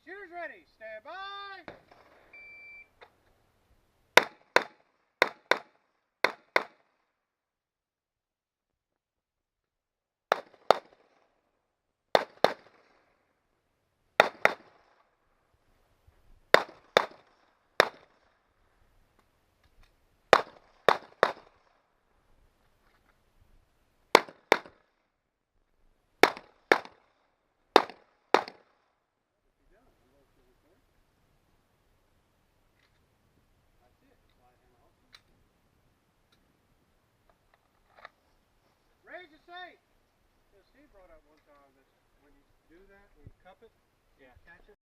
Shooter's ready. Stand by. Raise the safe. Steve brought up one time that when you do that, when you cup it, yeah, catch it.